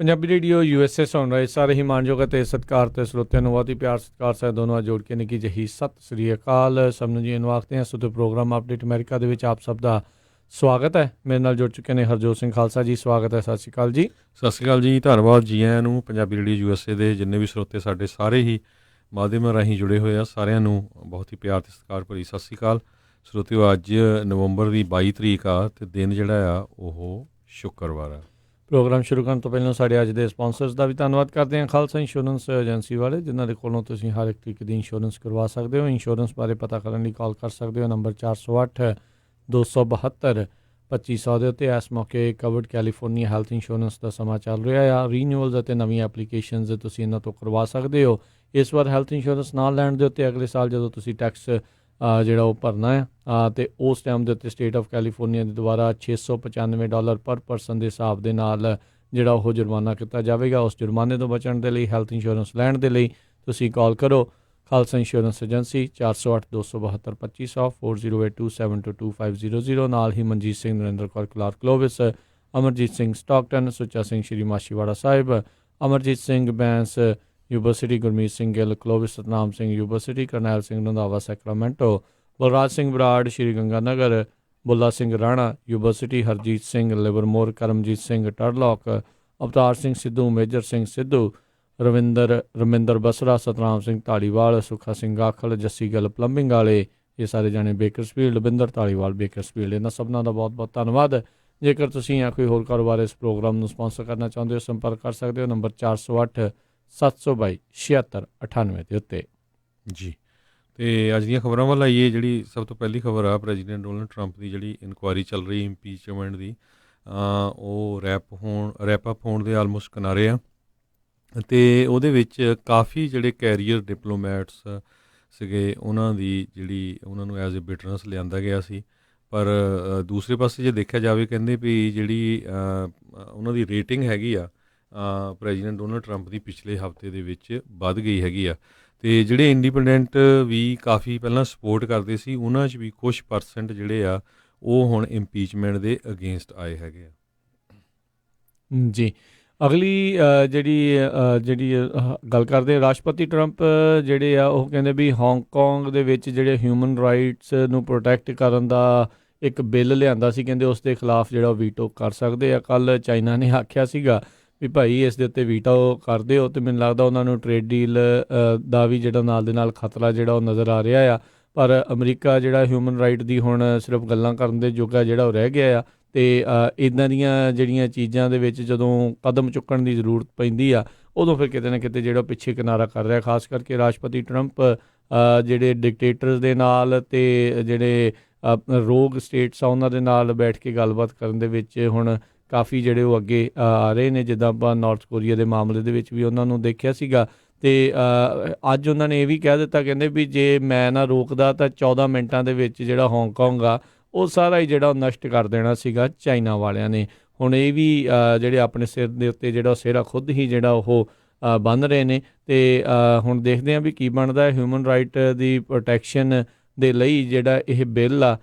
Punjabi radio USA ਸੁਣ ਰਹੇ ਸਾਰੇ ਹੀ ਮਾਣਯੋਗ ਅਤੇ ਸਤਿਕਾਰ ਤੇ ਸਰੋਤਿਆਂ ਨੂੰ ਬਹੁਤ ਹੀ ਪਿਆਰ ਸਤਿਕਾਰ ਸਾਹਿਬ ਦੋਨੋਂ ਜੋੜ ਕੇ ਨਿੱਕੀ ਜਿਹੀ ਸਤਿ ਸ੍ਰੀ ਅਕਾਲ। ਸਭ ਨੂੰ ਜੀ ਨਵਾਖਦੇ ਹਾਂ ਸੁਤੇ ਪ੍ਰੋਗਰਾਮ ਅਪਡੇਟ ਅਮਰੀਕਾ ਦੇ ਵਿੱਚ ਆਪ ਸਭ ਦਾ ਸਵਾਗਤ ਹੈ। ਮੇਰੇ ਨਾਲ ਜੁੜ ਚੁੱਕੇ ਨੇ ਹਰਜੋਤ ਸਿੰਘ ਖਾਲਸਾ ਜੀ, ਸਵਾਗਤ ਹੈ। ਸਤਿ ਸ਼੍ਰੀ ਅਕਾਲ ਜੀ। ਸਤਿ ਸ਼੍ਰੀ ਅਕਾਲ ਜੀ, ਧੰਨਵਾਦ ਜੀ ਆਇਆਂ ਨੂੰ। ਪੰਜਾਬੀ ਰੇਡੀਓ USA ਦੇ ਜਿੰਨੇ ਵੀ ਸਰੋਤੇ ਸਾਡੇ ਸਾਰੇ ਹੀ ਮਾਧਿਅਮ ਰਾਹੀਂ ਜੁੜੇ ਹੋਏ ਆ, ਸਾਰਿਆਂ ਨੂੰ ਬਹੁਤ ਹੀ ਪਿਆਰ ਤੇ ਸਤਿਕਾਰ ਭਰੀ ਸਤਿ ਸ਼੍ਰੀ ਅਕਾਲ। ਸਰੋਤਿਓ, ਅੱਜ ਨਵੰਬਰ ਦੀ 22 ਤਰੀਕ ਆ ਅਤੇ ਦਿਨ ਜਿਹੜਾ ਆ ਉਹ ਸ਼ੁੱਕਰਵਾਰ ਆ। ਪ੍ਰੋਗਰਾਮ ਸ਼ੁਰੂ ਕਰਨ ਤੋਂ ਪਹਿਲਾਂ ਸਾਡੇ ਅੱਜ ਦੇ ਸਪਾਂਸਰਸ ਦਾ ਵੀ ਧੰਨਵਾਦ ਕਰਦੇ ਹਾਂ। ਖਾਲਸਾ ਇੰਸ਼ੋਰੈਂਸ ਏਜੰਸੀ ਵਾਲੇ, ਜਿਨ੍ਹਾਂ ਦੇ ਕੋਲੋਂ ਤੁਸੀਂ ਹਰ ਇੱਕ ਤਰੀਕੇ ਦੀ ਇੰਸ਼ੋਰੈਂਸ ਕਰਵਾ ਸਕਦੇ ਹੋ। ਇੰਸ਼ੋਰੈਂਸ ਬਾਰੇ ਪਤਾ ਕਰਨ ਲਈ ਕਾਲ ਕਰ ਸਕਦੇ ਹੋ ਨੰਬਰ 408 272 2500 ਦੇ ਉੱਤੇ। ਇਸ ਮੌਕੇ ਕਵਰਡ ਕੈਲੀਫੋਰਨੀਆ ਹੈਲਥ ਇੰਸ਼ੋਰੈਂਸ ਦਾ ਸਮਾਂ ਚੱਲ ਰਿਹਾ ਆ। ਰੀਨਿਊਅਲਸ ਅਤੇ ਨਵੀਆਂ ਐਪਲੀਕੇਸ਼ਨਸ ਤੁਸੀਂ ਇਹਨਾਂ ਤੋਂ ਕਰਵਾ ਸਕਦੇ ਹੋ। ਇਸ ਵਾਰ ਹੈਲਥ ਇੰਸ਼ੋਰੈਂਸ ਨਾਲ ਲੈਣ ਦੇ ਉੱਤੇ ਅਗਲੇ ਸਾਲ ਜਦੋਂ ਤੁਸੀਂ ਟੈਕਸ ਜਿਹੜਾ ਉਹ ਭਰਨਾ ਆ ਅਤੇ ਉਸ ਟਾਈਮ ਦੇ ਉੱਤੇ ਸਟੇਟ ਆਫ ਕੈਲੀਫੋਰਨੀਆ ਦੇ ਦੁਆਰਾ $695 ਪਰ ਪਰਸਨ ਦੇ ਹਿਸਾਬ ਦੇ ਨਾਲ ਜਿਹੜਾ ਉਹ ਜੁਰਮਾਨਾ ਕੀਤਾ ਜਾਵੇਗਾ। ਉਸ ਜੁਰਮਾਨੇ ਤੋਂ ਬਚਣ ਦੇ ਲਈ ਹੈਲਥ ਇੰਸ਼ੋਰੈਂਸ ਲੈਣ ਦੇ ਲਈ ਤੁਸੀਂ ਕਾਲ ਕਰੋ ਖਾਲਸਾ ਇੰਸ਼ੋਰੈਂਸ ਏਜੰਸੀ 408 272 2500 4082722500। ਨਾਲ ਹੀ Manjit Singh, Narinder Kaur Clark Clovis, Amarjit Singh Stockton, Sucha Singh Shri Machhiwara Sahib, Amarjit Singh Bains university, Gurmeet Singh Gill Clovis, Satnam Singh university, Karnail Singh Randhawa Sacramento, Balraj Singh Brar Shri Ganga Nagar, Bulla Singh Rana university, Harjit Singh Livermore, Karamjit Singh Turlock, Avtar Singh Sidhu, Major Singh Sidhu, Raminder Basra, Satnam Singh Dhaliwal, Sukha Singh Aakhal, Jassi Gill plumbing ਵਾਲੇ, ਇਹ ਸਾਰੇ ਜਾਣੇ ਬੇਕਰਸਫੀਲਡ, ਬਿੰਦਰ ਧਾਲੀਵਾਲ ਬੇਕਰਸਫੀਲਡ। ਇਹਨਾਂ ਸਭਨਾਂ ਦਾ ਬਹੁਤ ਬਹੁਤ ਧੰਨਵਾਦ। ਜੇਕਰ ਤੁਸੀਂ ਜਾਂ ਕੋਈ ਹੋਰ ਕਾਰੋਬਾਰ ਇਸ ਪ੍ਰੋਗਰਾਮ ਨੂੰ ਸਪਾਂਸਰ ਕਰਨਾ ਚਾਹੁੰਦੇ ਹੋ, ਸੰਪਰਕ ਕਰ ਸਕਦੇ ਹੋ ਨੰਬਰ 408 722 7698 ਦੇ ਉੱਤੇ ਜੀ। ਅਤੇ ਅੱਜ ਦੀਆਂ ਖਬਰਾਂ ਵੱਲ ਆਈਏ। ਜਿਹੜੀ ਸਭ ਤੋਂ ਪਹਿਲੀ ਖਬਰ ਆ, ਪ੍ਰੈਜ਼ੀਡੈਂਟ ਡੋਨਲਡ ਟਰੰਪ ਦੀ ਜਿਹੜੀ ਇਨਕੁਆਇਰੀ ਚੱਲ ਰਹੀ ਇੰਪੀਚਮੈਂਟ ਦੀ, ਉਹ ਰੈਪ ਅਪ ਹੋਣ ਦੇ ਆਲਮੋਸਟ ਕਿਨਾਰੇ ਆ। ਅਤੇ ਉਹਦੇ ਵਿੱਚ ਕਾਫੀ ਜਿਹੜੇ ਕੈਰੀਅਰ ਡਿਪਲੋਮੈਟਸ ਸੀਗੇ, ਉਹਨਾਂ ਨੂੰ ਐਜ਼ ਏ ਬਿਟਰਨਸ ਲਿਆਂਦਾ ਗਿਆ ਸੀ। ਪਰ ਦੂਸਰੇ ਪਾਸੇ ਜੇ ਦੇਖਿਆ ਜਾਵੇ, ਕਹਿੰਦੇ ਵੀ ਜਿਹੜੀ ਉਹਨਾਂ ਦੀ ਰੇਟਿੰਗ ਹੈਗੀ ਆ ਪ੍ਰੈਜ਼ੀਡੈਂਟ ਡੋਨਲਡ ਟਰੰਪ ਦੀ ਪਿਛਲੇ ਹਫ਼ਤੇ ਦੇ ਵਿੱਚ ਵੱਧ ਗਈ ਹੈਗੀ ਆ। ਅਤੇ ਜਿਹੜੇ ਇੰਡੀਪੈਂਡੈਂਟ ਵੀ ਕਾਫੀ ਪਹਿਲਾਂ ਸਪੋਰਟ ਕਰਦੇ ਸੀ, ਉਹਨਾਂ 'ਚ ਵੀ ਕੁਛ ਪਰਸੈਂਟ ਜਿਹੜੇ ਆ ਉਹ ਹੁਣ ਇੰਪੀਚਮੈਂਟ ਦੇ ਅਗੇਂਸਟ ਆਏ ਹੈਗੇ ਆ। ਜੀ, ਅਗਲੀ ਜਿਹੜੀ ਗੱਲ ਕਰਦੇ, ਰਾਸ਼ਟਰਪਤੀ ਟਰੰਪ ਜਿਹੜੇ ਆ ਉਹ ਕਹਿੰਦੇ ਵੀ ਹਾਂਗਕਾਂਗ ਦੇ ਵਿੱਚ ਜਿਹੜੇ ਹਿਊਮਨ ਰਾਈਟਸ ਨੂੰ ਪ੍ਰੋਟੈਕਟ ਕਰਨ ਦਾ ਇੱਕ ਬਿੱਲ ਲਿਆਂਦਾ ਸੀ, ਕਹਿੰਦੇ ਉਸ ਦੇ ਖਿਲਾਫ ਜਿਹੜਾ ਉਹ ਵੀਟੋ ਕਰ ਸਕਦੇ ਆ। ਕੱਲ੍ਹ ਚਾਈਨਾ ਨੇ ਆਖਿਆ ਸੀਗਾ ਵੀ ਭਾਈ ਇਸ ਦੇ ਉੱਤੇ ਵੀਟੋ ਕਰਦੇ ਹੋ, ਅਤੇ ਮੈਨੂੰ ਲੱਗਦਾ ਉਹਨਾਂ ਨੂੰ ਟਰੇਡ ਡੀਲ ਦਾ ਵੀ ਜਿਹੜਾ ਨਾਲ ਦੇ ਨਾਲ ਖਤਰਾ ਜਿਹੜਾ ਉਹ ਨਜ਼ਰ ਆ ਰਿਹਾ ਆ। ਪਰ ਅਮਰੀਕਾ ਜਿਹੜਾ ਹਿਊਮਨ ਰਾਈਟ ਦੀ ਹੁਣ ਸਿਰਫ ਗੱਲਾਂ ਕਰਨ ਦੇ ਜੋਗਾ ਜਿਹੜਾ ਉਹ ਰਹਿ ਗਿਆ ਆ। ਅਤੇ ਇੱਦਾਂ ਦੀਆਂ ਜਿਹੜੀਆਂ ਚੀਜ਼ਾਂ ਦੇ ਵਿੱਚ ਜਦੋਂ ਕਦਮ ਚੁੱਕਣ ਦੀ ਜ਼ਰੂਰਤ ਪੈਂਦੀ ਆ, ਉਦੋਂ ਫਿਰ ਕਿਤੇ ਨਾ ਕਿਤੇ ਜਿਹੜਾ ਪਿੱਛੇ ਕਿਨਾਰਾ ਕਰ ਰਿਹਾ। ਖਾਸ ਕਰਕੇ ਰਾਸ਼ਟਰਪਤੀ ਟਰੰਪ ਜਿਹੜੇ ਡਿਕਟੇਟਰਸ ਦੇ ਨਾਲ ਅਤੇ ਜਿਹੜੇ ਰੋਗ ਸਟੇਟਸ ਆ ਉਹਨਾਂ ਦੇ ਨਾਲ ਬੈਠ ਕੇ ਗੱਲਬਾਤ ਕਰਨ ਦੇ ਵਿੱਚ ਹੁਣ ਕਾਫੀ ਜਿਹੜੇ ਉਹ ਅੱਗੇ ਆ ਰਹੇ ਨੇ। ਜਿੱਦਾਂ ਆਪਾਂ ਨਾਰਥ ਕੋਰੀਆ ਦੇ ਮਾਮਲੇ ਦੇ ਵਿੱਚ ਵੀ ਉਹਨਾਂ ਨੂੰ ਦੇਖਿਆ ਸੀਗਾ। ਅਤੇ ਅੱਜ ਉਹਨਾਂ ਨੇ ਇਹ ਵੀ ਕਹਿ ਦਿੱਤਾ, ਕਹਿੰਦੇ ਵੀ ਜੇ ਮੈਂ ਨਾ ਰੋਕਦਾ ਤਾਂ 14 ਮਿੰਟਾਂ ਦੇ ਵਿੱਚ ਜਿਹੜਾ ਹਾਂਗਕਾਂਗ ਆ ਉਹ ਸਾਰਾ ਹੀ ਜਿਹੜਾ ਉਹ ਨਸ਼ਟ ਕਰ ਦੇਣਾ ਸੀਗਾ ਚਾਈਨਾ ਵਾਲਿਆਂ ਨੇ। ਹੁਣ ਇਹ ਵੀ ਜਿਹੜੇ ਆਪਣੇ ਸਿਰ ਦੇ ਉੱਤੇ ਜਿਹੜਾ ਸਿਹਰਾ ਖੁਦ ਹੀ ਜਿਹੜਾ ਉਹ ਬੰਨ੍ਹ ਰਹੇ ਨੇ। ਅਤੇ ਹੁਣ ਦੇਖਦੇ ਹਾਂ ਵੀ ਕੀ ਬਣਦਾ। ਹਿਊਮਨ ਰਾਈਟ ਦੀ ਪ੍ਰੋਟੈਕਸ਼ਨ ਦੇ ਲਈ ਜਿਹੜਾ ਇਹ ਬਿੱਲ ਆ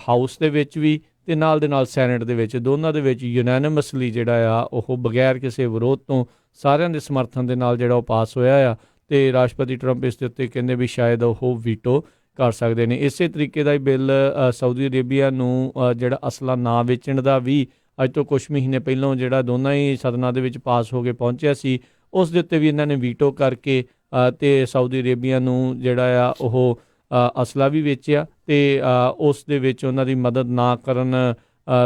ਹਾਊਸ ਦੇ ਵਿੱਚ ਵੀ ਅਤੇ ਨਾਲ ਦੇ ਨਾਲ ਸੈਨੇਟ ਦੇ ਵਿੱਚ, ਦੋਨਾਂ ਦੇ ਵਿੱਚ ਯੂਨੈਨਿਮਸਲੀ ਜਿਹੜਾ ਆ ਉਹ ਬਗੈਰ ਕਿਸੇ ਵਿਰੋਧ ਤੋਂ ਸਾਰਿਆਂ ਦੇ ਸਮਰਥਨ ਦੇ ਨਾਲ ਜਿਹੜਾ ਉਹ ਪਾਸ ਹੋਇਆ ਆ। ਅਤੇ ਰਾਸ਼ਟਰਪਤੀ ਟਰੰਪ ਇਸ ਦੇ ਉੱਤੇ ਕਹਿੰਦੇ ਵੀ ਸ਼ਾਇਦ ਉਹ ਵੀਟੋ ਕਰ ਸਕਦੇ ਨੇ। ਇਸੇ ਤਰੀਕੇ ਦਾ ਹੀ ਬਿੱਲ ਸਾਊਦੀ ਅਰੇਬੀਆ ਨੂੰ ਜਿਹੜਾ ਅਸਲਾ ਨਾ ਵੇਚਣ ਦਾ ਵੀ ਅੱਜ ਤੋਂ ਕੁਛ ਮਹੀਨੇ ਪਹਿਲਾਂ ਜਿਹੜਾ ਦੋਨਾਂ ਹੀ ਸਦਨਾਂ ਦੇ ਵਿੱਚ ਪਾਸ ਹੋ ਕੇ ਪਹੁੰਚਿਆ ਸੀ, ਉਸ ਦੇ ਉੱਤੇ ਵੀ ਇਹਨਾਂ ਨੇ ਵੀਟੋ ਕਰਕੇ ਅਤੇ ਸਾਊਦੀ ਅਰੇਬੀਆ ਨੂੰ ਜਿਹੜਾ ਆ ਉਹ ਅਸਲਾ ਵੀ ਵੇਚਿਆ। ਅਤੇ ਉਸ ਦੇ ਵਿੱਚ ਉਹਨਾਂ ਦੀ ਮਦਦ ਨਾ ਕਰਨ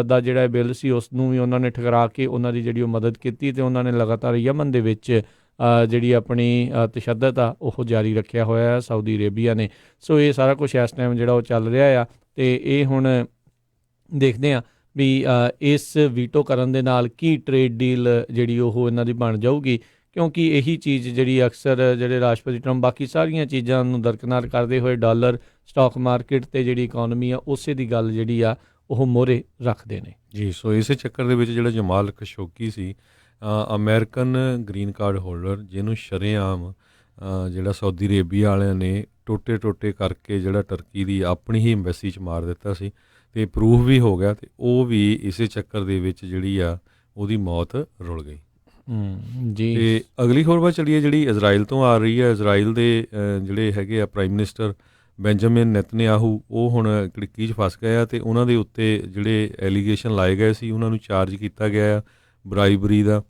ਦਾ ਜਿਹੜਾ ਬਿੱਲ ਸੀ ਉਸ ਨੂੰ ਵੀ ਉਹਨਾਂ ਨੇ ਠੁਕਰਾ ਕੇ ਉਹਨਾਂ ਦੀ ਜਿਹੜੀ ਉਹ ਮਦਦ ਕੀਤੀ। ਅਤੇ ਉਹਨਾਂ ਨੇ ਲਗਾਤਾਰ ਯਮਨ ਦੇ ਵਿੱਚ ਜਿਹੜੀ ਆਪਣੀ ਤਸ਼ੱਦਦ ਆ ਉਹ ਜਾਰੀ ਰੱਖਿਆ ਹੋਇਆ ਹੈ ਸਾਊਦੀ ਅਰੇਬੀਆ ਨੇ। ਸੋ ਇਹ ਸਾਰਾ ਕੁਛ ਇਸ ਟਾਈਮ ਜਿਹੜਾ ਉਹ ਚੱਲ ਰਿਹਾ ਆ। ਅਤੇ ਇਹ ਹੁਣ ਦੇਖਦੇ ਹਾਂ ਵੀ ਇਸ ਵੀਟੋ ਕਰਨ ਦੇ ਨਾਲ ਕੀ ਟਰੇਡ ਡੀਲ ਜਿਹੜੀ ਉਹ ਇਹਨਾਂ ਦੀ ਬਣ ਜਾਊਗੀ, ਕਿਉਂਕਿ ਇਹੀ ਚੀਜ਼ ਜਿਹੜੀ ਅਕਸਰ ਜਿਹੜੇ ਰਾਸ਼ਟਰਪਤੀ ਟਰੰਪ ਬਾਕੀ ਸਾਰੀਆਂ ਚੀਜ਼ਾਂ ਨੂੰ ਦਰਕਨਾਰ ਕਰਦੇ ਹੋਏ ਡਾਲਰ, ਸਟਾਕ ਮਾਰਕੀਟ ਅਤੇ ਜਿਹੜੀ ਇਕੋਨਮੀ ਆ ਉਸੇ ਦੀ ਗੱਲ ਜਿਹੜੀ ਆ ਉਹ ਮੋਹਰੇ ਰੱਖਦੇ ਨੇ ਜੀ। ਸੋ ਇਸੇ ਚੱਕਰ ਦੇ ਵਿੱਚ ਜਿਹੜਾ ਜਮਾਲ ਖਸ਼ੋਗੀ ਸੀ, ਅਮਰੀਕਨ ਗ੍ਰੀਨ ਕਾਰਡ ਹੋਲਡਰ, ਜਿਹਨੂੰ ਸ਼ਰੇਆਮ ਜਿਹੜਾ ਸਾਊਦੀ ਅਰੇਬੀਆ ਵਾਲਿਆਂ ਨੇ ਟੋਟੇ ਕਰਕੇ ਜਿਹੜਾ ਟਰਕੀ ਦੀ ਆਪਣੀ ਹੀ ਐਮਬੈਸੀ 'ਚ ਮਾਰ ਦਿੱਤਾ ਸੀ, ਅਤੇ ਪ੍ਰੂਫ ਵੀ ਹੋ ਗਿਆ। ਅਤੇ ਉਹ ਵੀ ਇਸੇ ਚੱਕਰ ਦੇ ਵਿੱਚ ਜਿਹੜੀ ਆ ਉਹਦੀ ਮੌਤ ਰੁਲ ਗਈ। ਜੀ। ਤੇ ਅਗਲੀ ਖਬਰ ਵੱਲ ਚੱਲੀਏ ਜਿਹੜੀ ਇਜ਼ਰਾਈਲ ਤੋਂ ਆ ਰਹੀ ਹੈ। ਇਜ਼ਰਾਈਲ ਦੇ ਜਿਹੜੇ ਹੈਗੇ ਆ ਪ੍ਰਾਈਮ ਮਿਨਿਸਟਰ ਬੈਂਜਾਮਿਨ ਨੇਤਨਯਾਹੂ, ਉਹ ਹੁਣ ਕੜਿੱਕੀ 'ਚ ਫਸ ਗਏ ਆ, ਅਤੇ ਉਹਨਾਂ ਦੇ ਉੱਤੇ ਜਿਹੜੇ ਐਲੀਗੇਸ਼ਨ ਲਾਏ ਗਏ ਸੀ ਉਹਨਾਂ ਨੂੰ ਚਾਰਜ ਕੀਤਾ ਗਿਆ ਆ ਬਰਾਈਬਰੀ ਦਾ।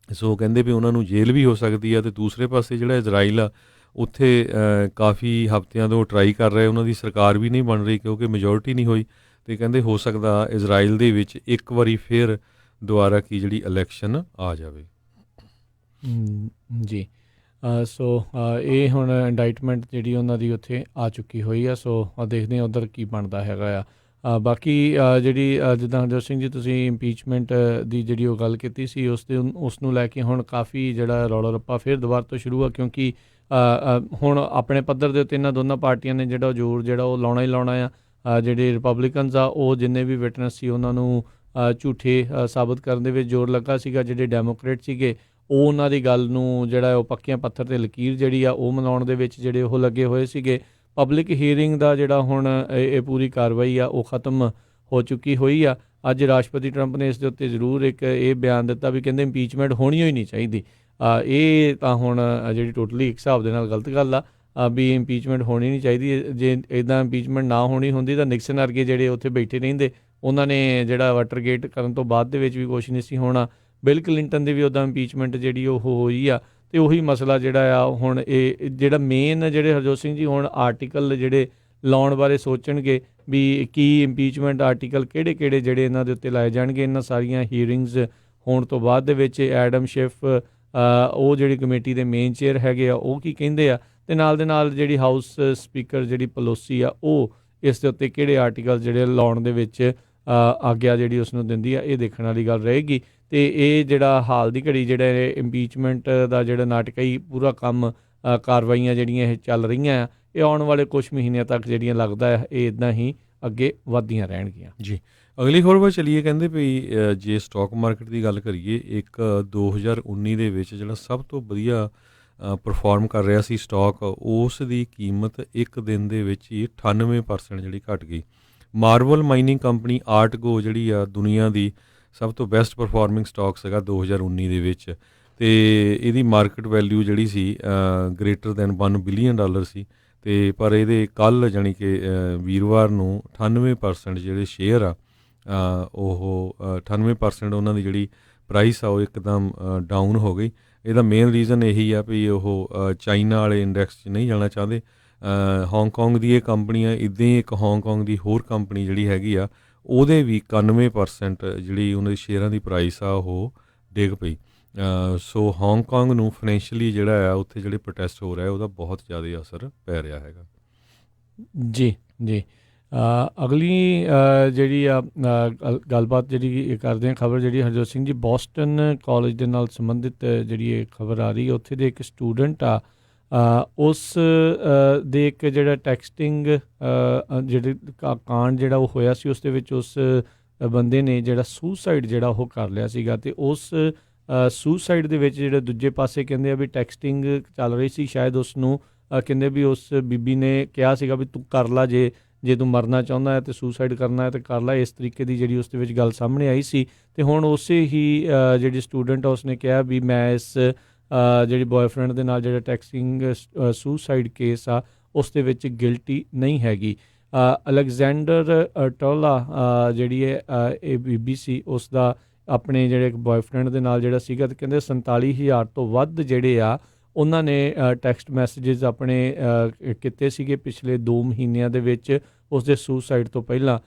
ਸੋ ਕਹਿੰਦੇ ਵੀ ਉਹਨਾਂ ਨੂੰ ਜੇਲ੍ਹ ਵੀ ਹੋ ਸਕਦੀ ਆ। ਅਤੇ ਦੂਸਰੇ ਪਾਸੇ ਜਿਹੜਾ ਇਜ਼ਰਾਈਲ ਆ ਉੱਥੇ ਕਾਫੀ ਹਫ਼ਤਿਆਂ ਤੋਂ ਟਰਾਈ ਕਰ ਰਹੇ, ਉਹਨਾਂ ਦੀ ਸਰਕਾਰ ਵੀ ਨਹੀਂ ਬਣ ਰਹੀ ਕਿਉਂਕਿ ਮੈਜੋਰਿਟੀ ਨਹੀਂ ਹੋਈ, ਅਤੇ ਕਹਿੰਦੇ ਹੋ ਸਕਦਾ ਇਜ਼ਰਾਈਲ ਦੇ ਵਿੱਚ ਇੱਕ ਵਾਰੀ ਫਿਰ ਦੁਬਾਰਾ ਕੀ ਜਿਹੜੀ ਇਲੈਕਸ਼ਨ ਆ ਜਾਵੇ। ਜੀ। ਸੋ ਇਹ ਹੁਣ ਇੰਡਾਈਟਮੈਂਟ ਜਿਹੜੀ ਉਹਨਾਂ ਦੀ ਉੱਥੇ ਆ ਚੁੱਕੀ ਹੋਈ ਆ। ਸੋ ਦੇਖਦੇ ਹਾਂ ਉੱਧਰ ਕੀ ਬਣਦਾ ਹੈਗਾ ਆ। ਬਾਕੀ ਜਿਹੜੀ ਜਿੱਦਾਂ ਹਰਜੋਤ ਸਿੰਘ ਜੀ ਤੁਸੀਂ ਇੰਪੀਚਮੈਂਟ ਦੀ ਜਿਹੜੀ ਉਹ ਗੱਲ ਕੀਤੀ ਸੀ, ਉਸ ਨੂੰ ਲੈ ਕੇ ਹੁਣ ਕਾਫੀ ਜਿਹੜਾ ਰੌਲਾ ਰੱਪਾ ਫਿਰ ਦੁਬਾਰਾ ਤੋਂ ਸ਼ੁਰੂ ਆ, ਕਿਉਂਕਿ ਹੁਣ ਆਪਣੇ ਪੱਧਰ ਦੇ ਉੱਤੇ ਇਹਨਾਂ ਦੋਨਾਂ ਪਾਰਟੀਆਂ ਨੇ ਜਿਹੜਾ ਜ਼ੋਰ ਜਿਹੜਾ ਉਹ ਲਾਉਣਾ ਹੀ ਲਾਉਣਾ ਆ। ਜਿਹੜੇ ਰਿਪਬਲਿਕਨਸ ਆ ਉਹ ਜਿੰਨੇ ਵੀ ਵਿਟਨੈਸ ਸੀ ਉਹਨਾਂ ਨੂੰ ਝੂਠੇ ਸਾਬਤ ਕਰਨ ਦੇ ਵਿੱਚ ਜ਼ੋਰ ਲੱਗਾ ਸੀਗਾ। ਜਿਹੜੇ ਡੈਮੋਕ੍ਰੇਟ ਸੀਗੇ ਉਹ ਉਹਨਾਂ ਦੀ ਗੱਲ ਨੂੰ ਜਿਹੜਾ ਉਹ ਪੱਕਿਆਂ ਪੱਥਰ 'ਤੇ ਲਕੀਰ ਜਿਹੜੀ ਆ ਉਹ ਮਨਾਉਣ ਦੇ ਵਿੱਚ ਜਿਹੜੇ ਉਹ ਲੱਗੇ ਹੋਏ ਸੀਗੇ। ਪਬਲਿਕ ਹੀਅਰਿੰਗ ਦਾ ਜਿਹੜਾ ਹੁਣ ਇਹ ਪੂਰੀ ਕਾਰਵਾਈ ਆ ਉਹ ਖ਼ਤਮ ਹੋ ਚੁੱਕੀ ਹੋਈ ਆ। ਅੱਜ ਰਾਸ਼ਟਰਪਤੀ ਟਰੰਪ ਨੇ ਇਸ ਦੇ ਉੱਤੇ ਜ਼ਰੂਰ ਇੱਕ ਇਹ ਬਿਆਨ ਦਿੱਤਾ ਵੀ ਕਹਿੰਦੇ ਇੰਪੀਚਮੈਂਟ ਹੋਣੀ ਹੋਈ ਨਹੀਂ ਚਾਹੀਦੀ। ਇਹ ਤਾਂ ਹੁਣ ਜਿਹੜੀ ਟੋਟਲੀ ਇੱਕ ਹਿਸਾਬ ਦੇ ਨਾਲ ਗਲਤ ਗੱਲ ਆ ਵੀ ਇੰਪੀਚਮੈਂਟ ਹੋਣੀ ਨਹੀਂ ਚਾਹੀਦੀ। ਜੇ ਇੱਦਾਂ ਇੰਪੀਚਮੈਂਟ ਨਾ ਹੋਣੀ ਹੁੰਦੀ ਤਾਂ ਨਿਕਸਨ ਵਰਗੇ ਜਿਹੜੇ ਉੱਥੇ ਬੈਠੇ ਰਹਿੰਦੇ, ਉਹਨਾਂ ਨੇ ਜਿਹੜਾ ਵਾਟਰਗੇਟ ਕਰਨ ਤੋਂ ਬਾਅਦ ਦੇ ਵਿੱਚ ਵੀ ਕੁਛ ਨਹੀਂ ਸੀ ਹੋਣਾ। ਬਿਲ ਕਲਿੰਟਨ ਦੀ ਵੀ ਉੱਦਾਂ ਇੰਪੀਚਮੈਂਟ ਜਿਹੜੀ ਉਹ ਹੋਈ ਆ। ਅਤੇ ਉਹੀ ਮਸਲਾ ਜਿਹੜਾ ਆ ਹੁਣ ਇਹ ਜਿਹੜਾ ਮੇਨ ਜਿਹੜੇ ਹਰਜੋਤ ਸਿੰਘ ਜੀ ਹੁਣ ਆਰਟੀਕਲ ਜਿਹੜੇ ਲਾਉਣ ਬਾਰੇ ਸੋਚਣਗੇ ਵੀ ਕੀ ਇੰਪੀਚਮੈਂਟ ਆਰਟੀਕਲ ਕਿਹੜੇ ਕਿਹੜੇ ਜਿਹੜੇ ਇਹਨਾਂ ਦੇ ਉੱਤੇ ਲਾਏ ਜਾਣਗੇ। ਇਹਨਾਂ ਸਾਰੀਆਂ ਹੀਅਰਿੰਗਸ ਹੋਣ ਤੋਂ ਬਾਅਦ ਦੇ ਵਿੱਚ ਐਡਮ ਸ਼ਿਫ ਉਹ ਜਿਹੜੀ ਕਮੇਟੀ ਦੇ ਮੇਨ ਚੇਅਰ ਹੈਗੇ ਆ ਉਹ ਕੀ ਕਹਿੰਦੇ ਆ, ਅਤੇ ਨਾਲ ਦੇ ਨਾਲ ਜਿਹੜੀ ਹਾਊਸ ਸਪੀਕਰ ਜਿਹੜੀ ਪਲੋਸੀ ਆ ਉਹ ਇਸ ਦੇ ਉੱਤੇ ਕਿਹੜੇ ਆਰਟੀਕਲ ਜਿਹੜੇ ਲਾਉਣ ਦੇ ਵਿੱਚ ਆਗਿਆ ਜਿਹੜੀ ਉਸ ਨੂੰ ਦਿੰਦੀ ਆ। ਇਹ ਦੇਖਣ ਵਾਲੀ ਗੱਲ ਰਹੇਗੀ। ਅਤੇ ਇਹ ਜਿਹੜਾ ਹਾਲ ਦੀ ਘੜੀ ਜਿਹੜਾ ਇੰਪੀਚਮੈਂਟ ਦਾ ਜਿਹੜਾ ਨਾਟਕੀ ਪੂਰਾ ਕੰਮ ਕਾਰਵਾਈਆਂ ਜਿਹੜੀਆਂ ਇਹ ਚੱਲ ਰਹੀਆਂ ਆ, ਇਹ ਆਉਣ ਵਾਲੇ ਕੁਛ ਮਹੀਨਿਆਂ ਤੱਕ ਜਿਹੜੀਆਂ ਲੱਗਦਾ ਹੈ ਇਹ ਇੱਦਾਂ ਹੀ ਅੱਗੇ ਵੱਧਦੀਆਂ ਰਹਿਣਗੀਆਂ। ਜੀ, ਅਗਲੀ ਖਬਰ ਵੱਲ ਚੱਲੀਏ। ਕਹਿੰਦੇ ਵੀ ਜੇ ਸਟਾਕ ਮਾਰਕੀਟ ਦੀ ਗੱਲ ਕਰੀਏ, ਇੱਕ 2019 ਦੇ ਵਿੱਚ ਜਿਹੜਾ ਸਭ ਤੋਂ ਵਧੀਆ ਪਰਫਾਰਮ ਕਰ ਰਿਹਾ ਸੀ ਸਟਾਕ, ਉਸ ਦੀ ਕੀਮਤ ਇੱਕ ਦਿਨ ਦੇ ਵਿੱਚ ਹੀ 98% ਜਿਹੜੀ ਘਟ ਗਈ। ਮਾਰਵਲ ਮਾਈਨਿੰਗ ਕੰਪਨੀ ਆਰਟਗੋ ਜਿਹੜੀ ਆ ਦੁਨੀਆ ਦੀ ਸਭ ਤੋਂ ਬੈਸਟ ਪਰਫਾਰਮਿੰਗ ਸਟਾਕ ਸੀਗਾ 2019 ਦੇ ਵਿੱਚ, ਅਤੇ ਇਹਦੀ ਮਾਰਕੀਟ ਵੈਲਿਊ ਜਿਹੜੀ ਸੀ ਗ੍ਰੇਟਰ ਦੈਨ $1 ਬਿਲੀਅਨ ਸੀ। ਅਤੇ ਪਰ ਇਹਦੇ ਕੱਲ੍ਹ ਜਾਣੀ ਕਿ ਵੀਰਵਾਰ ਨੂੰ 98% ਜਿਹੜੇ ਸ਼ੇਅਰ ਆ ਉਹ 98% ਉਹਨਾਂ ਦੀ ਜਿਹੜੀ ਪ੍ਰਾਈਸ ਆ ਉਹ ਇੱਕਦਮ ਡਾਊਨ ਹੋ ਗਈ। ਇਹਦਾ ਮੇਨ ਰੀਜ਼ਨ ਇਹੀ ਆ ਵੀ ਉਹ ਚਾਈਨਾ ਵਾਲੇ ਇੰਡੈਕਸ 'ਚ ਨਹੀਂ ਜਾਣਾ ਚਾਹੁੰਦੇ। ਹਾਂਗਕਾਂਗ ਦੀ ਇਹ ਕੰਪਨੀ ਆ, ਇੱਦਾਂ ਹੀ ਇੱਕ ਹਾਂਗਕਾਂਗ ਦੀ ਹੋਰ ਕੰਪਨੀ ਜਿਹੜੀ ਹੈਗੀ ਆ ਉਹਦੇ ਵੀ 91% ਜਿਹੜੀ ਉਹਨਾਂ ਦੀ ਸ਼ੇਅਰਾਂ ਦੀ ਪ੍ਰਾਈਸ ਆ ਉਹ ਡਿੱਗ ਪਈ। ਸੋ ਹਾਂਗਕਾਂਗ ਨੂੰ ਫਾਈਨੈਂਸ਼ੀਅਲੀ ਜਿਹੜਾ ਆ ਉੱਥੇ ਜਿਹੜੇ ਪ੍ਰੋਟੈਸਟ ਹੋ ਰਿਹਾ ਉਹਦਾ ਬਹੁਤ ਜ਼ਿਆਦਾ ਅਸਰ ਪੈ ਰਿਹਾ ਹੈਗਾ। ਜੀ। ਅਗਲੀ ਜਿਹੜੀ ਆ ਗੱਲਬਾਤ ਜਿਹੜੀ ਕਰਦੇ ਹਾਂ, ਖਬਰ ਜਿਹੜੀ ਹਰਜੋਤ ਸਿੰਘ ਜੀ ਬੋਸਟਨ ਕਾਲਜ ਦੇ ਨਾਲ ਸੰਬੰਧਿਤ ਜਿਹੜੀ ਇਹ ਖਬਰ ਆ ਰਹੀ ਹੈ। ਉੱਥੇ ਦੇ ਇੱਕ ਸਟੂਡੈਂਟ ਆ, ਉਸ ਦੇ ਇੱਕ ਜਿਹੜਾ ਟੈਕਸਟਿੰਗ ਜਿਹੜੇ ਕਾਂਡ ਜਿਹੜਾ ਉਹ ਹੋਇਆ ਸੀ, ਉਸ ਦੇ ਵਿੱਚ ਉਸ ਬੰਦੇ ਨੇ ਜਿਹੜਾ ਸੁਸਾਈਡ ਜਿਹੜਾ ਉਹ ਕਰ ਲਿਆ ਸੀਗਾ। ਅਤੇ ਉਸ ਸੁਸਾਈਡ ਦੇ ਵਿੱਚ ਜਿਹੜੇ ਦੂਜੇ ਪਾਸੇ ਕਹਿੰਦੇ ਆ ਵੀ ਟੈਕਸਟਿੰਗ ਚੱਲ ਰਹੀ ਸੀ। ਸ਼ਾਇਦ ਉਸ ਨੂੰ ਕਹਿੰਦੇ ਵੀ ਉਸ ਬੀਬੀ ਨੇ ਕਿਹਾ ਸੀਗਾ ਵੀ ਤੂੰ ਕਰ ਲਾ, ਜੇ ਤੂੰ ਮਰਨਾ ਚਾਹੁੰਦਾ ਹੈ ਅਤੇ ਸੁਸਾਈਡ ਕਰਨਾ ਹੈ ਤਾਂ ਕਰ ਲਾ। ਇਸ ਤਰੀਕੇ ਦੀ ਜਿਹੜੀ ਉਸ ਦੇ ਵਿੱਚ ਗੱਲ ਸਾਹਮਣੇ ਆਈ ਸੀ। ਅਤੇ ਹੁਣ ਉਸੇ ਹੀ ਜਿਹੜੀ ਸਟੂਡੈਂਟ ਆ ਉਸਨੇ ਕਿਹਾ ਵੀ ਮੈਂ ਇਸ ਜਿਹੜੀ ਬॉयਫ੍ਰੈਂਡ ਦੇ ਨਾਲ ਜਿਹੜਾ ਟੈਕਸਟਿੰਗ ਸੁਸਾਈਡ ਕੇਸ ਆ ਉਸ ਦੇ ਵਿੱਚ ਗਿਲਟੀ ਨਹੀਂ ਹੈਗੀ। ਅਲੈਗਜ਼ੈਂਡਰ ਟੋਲਾ ਜਿਹੜੀ ਹੈ ਇਹ ਬੀਬੀ ਸੀ, ਉਸ ਦਾ ਆਪਣੇ ਜਿਹੜੇ ਇੱਕ ਬॉयਫ੍ਰੈਂਡ ਦੇ ਨਾਲ ਜਿਹੜਾ ਸੀਗਾ, ਅਤੇ ਕਹਿੰਦੇ 47,000 ਤੋਂ ਵੱਧ ਜਿਹੜੇ ਆ ਉਹਨਾਂ ਨੇ ਟੈਕਸਟ ਮੈਸੇਜਸ ਆਪਣੇ ਕੀਤੇ ਸੀਗੇ ਪਿਛਲੇ 2 ਮਹੀਨਿਆਂ ਦੇ ਵਿੱਚ ਉਸ ਦੇ ਸੁਸਾਈਡ ਤੋਂ ਪਹਿਲਾਂ।